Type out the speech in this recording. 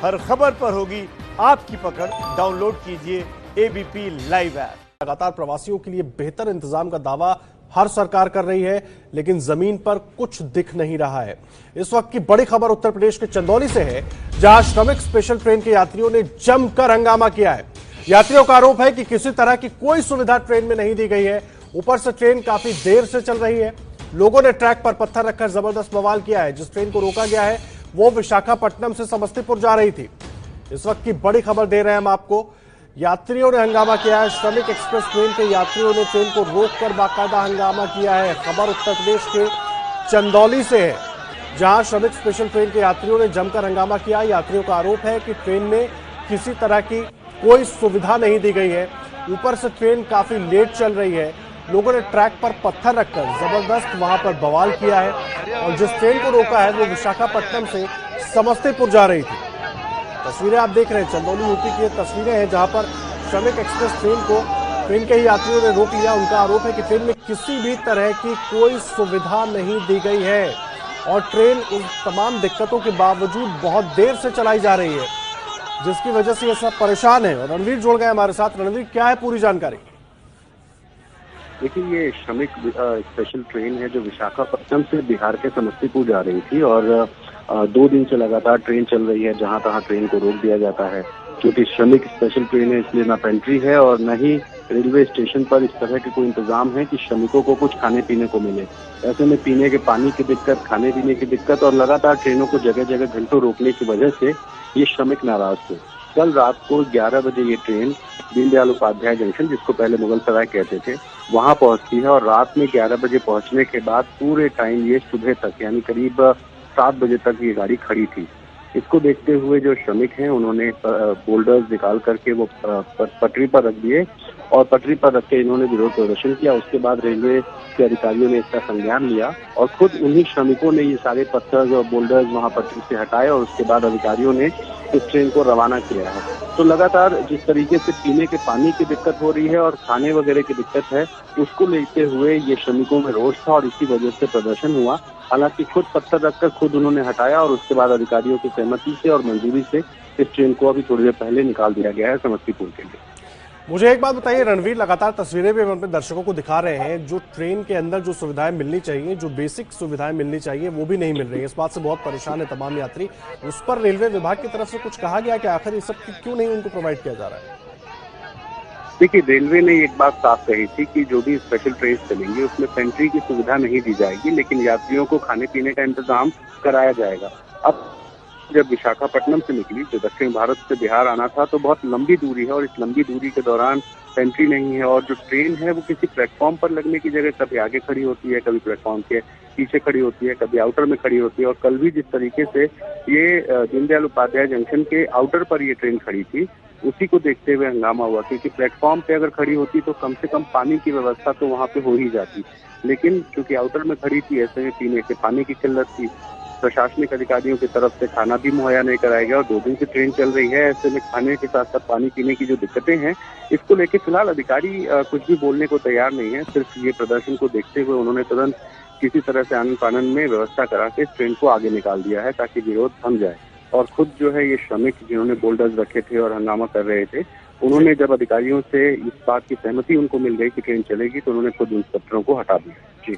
हर खबर पर होगी आपकी पकड़। डाउनलोड कीजिए एबीपी लाइव ऐप। लगातार प्रवासियों के लिए बेहतर इंतजाम का दावा हर सरकार कर रही है, लेकिन जमीन पर कुछ दिख नहीं रहा है। इस वक्त की बड़ी खबर उत्तर प्रदेश के चंदौली से है, जहां श्रमिक स्पेशल ट्रेन के यात्रियों ने जमकर हंगामा किया है। यात्रियों का आरोप है कि किसी तरह की कोई सुविधा ट्रेन में नहीं दी गई है। ऊपर से ट्रेन काफी देर से चल रही है। लोगों ने ट्रैक पर पत्थर रखकर जबरदस्त बवाल किया है। जिस ट्रेन को रोका गया है वो विशाखापट्टनम से समस्तीपुर जा रही थी। इस वक्त की बड़ी खबर दे रहे हैं हम आपको। यात्रियों ने हंगामा किया है। श्रमिक एक्सप्रेस ट्रेन के यात्रियों ने ट्रेन को रोककर बाकायदा हंगामा किया है। खबर उत्तर प्रदेश के चंदौली से है, जहां श्रमिक स्पेशल ट्रेन के यात्रियों ने जमकर हंगामा किया। यात्रियों का आरोप है कि ट्रेन में किसी तरह की कोई सुविधा नहीं दी गई है। ऊपर से ट्रेन काफी लेट चल रही है। लोगों ने ट्रैक पर पत्थर रखकर जबरदस्त वहां पर बवाल किया है और जिस ट्रेन को रोका है वो विशाखापट्टनम से समस्तीपुर जा रही थी। तस्वीरें आप देख रहे हैं, चंदौली यूपी की तस्वीरें हैं, जहां पर श्रमिक एक्सप्रेस ट्रेन के ही यात्रियों ने रोक लिया। उनका आरोप है कि ट्रेन में किसी भी तरह की कोई सुविधा नहीं दी गई है और ट्रेन इन तमाम दिक्कतों के बावजूद बहुत देर से चलाई जा रही है, जिसकी वजह से ये सब परेशान है। और रणवीर जुड़ गए हमारे साथ। रणवीर, क्या है पूरी जानकारी? देखिए, ये श्रमिक स्पेशल ट्रेन है जो विशाखापट्टनम से बिहार के समस्तीपुर जा रही थी और 2 दिन से लगातार ट्रेन चल रही है। जहां तहां ट्रेन को रोक दिया जाता है, क्योंकि श्रमिक स्पेशल ट्रेन है, इसलिए ना पेंट्री है और न ही रेलवे स्टेशन पर इस तरह के कोई इंतजाम है कि श्रमिकों को कुछ खाने पीने को मिले। ऐसे में पीने के पानी की दिक्कत, खाने पीने की दिक्कत और लगातार ट्रेनों को जगह जगह घंटों रोकने की वजह से ये श्रमिक नाराज थे। कल रात को 11 बजे ये ट्रेन दीनदयाल उपाध्याय जंक्शन, जिसको पहले मुगल सराय कहते थे, वहां पहुंचती है और रात में 11 बजे पहुंचने के बाद पूरे टाइम ये सुबह तक यानी करीब 7 बजे तक ये गाड़ी खड़ी थी। इसको देखते हुए जो श्रमिक हैं उन्होंने बोल्डर्स निकाल करके वो पटरी पर रख दिए और पटरी पर रख के इन्होंने विरोध प्रदर्शन किया। उसके बाद रेलवे के अधिकारियों ने इसका संज्ञान लिया और खुद उन्हीं श्रमिकों ने ये सारे पत्थर और बोल्डर्स वहां पटरी से हटाए और उसके बाद अधिकारियों ने इस ट्रेन को रवाना किया है। तो लगातार जिस तरीके से पीने के पानी की दिक्कत हो रही है और खाने वगैरह की दिक्कत है, उसको लेते हुए ये श्रमिकों में रोष था और इसी वजह से प्रदर्शन हुआ। हालांकि खुद पत्थर रखकर खुद उन्होंने हटाया और उसके बाद अधिकारियों की सहमति से और मंजूरी से इस ट्रेन को अभी थोड़ी देर पहले निकाल दिया गया है समस्तीपुर के लिए। मुझे एक बात बताइए रणवीर, लगातार तस्वीरें भी हम अपने दर्शकों को दिखा रहे हैं, जो ट्रेन के अंदर जो सुविधाएं मिलनी चाहिए, जो बेसिक सुविधाएं मिलनी चाहिए, वो भी नहीं मिल रही है। इस बात से बहुत परेशान है तमाम यात्री। उस पर रेलवे विभाग की तरफ से कुछ कहा गया कि आखिर ये सब क्यों नहीं उनको प्रोवाइड किया जा रहा है? देखिए, रेलवे ने एक बात साफ कही थी कि जो भी स्पेशल ट्रेन चलेंगी उसमें पेंट्री की सुविधा नहीं दी जाएगी, लेकिन यात्रियों को खाने पीने का इंतजाम कराया जाएगा। अब जब विशाखापट्टनम से निकली, जो दक्षिण भारत से बिहार आना था, तो बहुत लंबी दूरी है और इस लंबी दूरी के दौरान पेंट्री नहीं है और जो ट्रेन है वो किसी प्लेटफॉर्म पर लगने की जगह कभी आगे खड़ी होती है, कभी प्लेटफॉर्म के पीछे खड़ी होती है, कभी आउटर में खड़ी होती है। और कल भी जिस तरीके से ये दीनदयाल उपाध्याय जंक्शन के आउटर पर ये ट्रेन खड़ी थी, उसी को देखते हुए हंगामा हुआ, क्योंकि प्लेटफॉर्म पे अगर खड़ी होती तो कम से कम पानी की व्यवस्था तो वहां पे हो ही जाती। लेकिन क्योंकि आउटर में खड़ी थी, ऐसे में पीने के पानी की किल्लत थी। प्रशासनिक अधिकारियों की तरफ से खाना भी मुहैया नहीं कराया गया और 2 दिन से ट्रेन चल रही है। ऐसे में खाने के साथ साथ पानी पीने की जो दिक्कतें हैं, इसको लेके फिलहाल अधिकारी कुछ भी बोलने को तैयार नहीं है। सिर्फ ये प्रदर्शन को देखते हुए उन्होंने तुरंत किसी तरह से आनन फानन में व्यवस्था करा के इस ट्रेन को आगे निकाल दिया है ताकि विरोध थम जाए। और खुद जो है ये श्रमिक जिन्होंने बोल्डर्स रखे थे और हंगामा कर रहे थे, उन्होंने जब अधिकारियों से इस बात की सहमति उनको मिल गई कि ट्रेन चलेगी, तो उन्होंने खुद उन पत्थरों को हटा दिया। जी।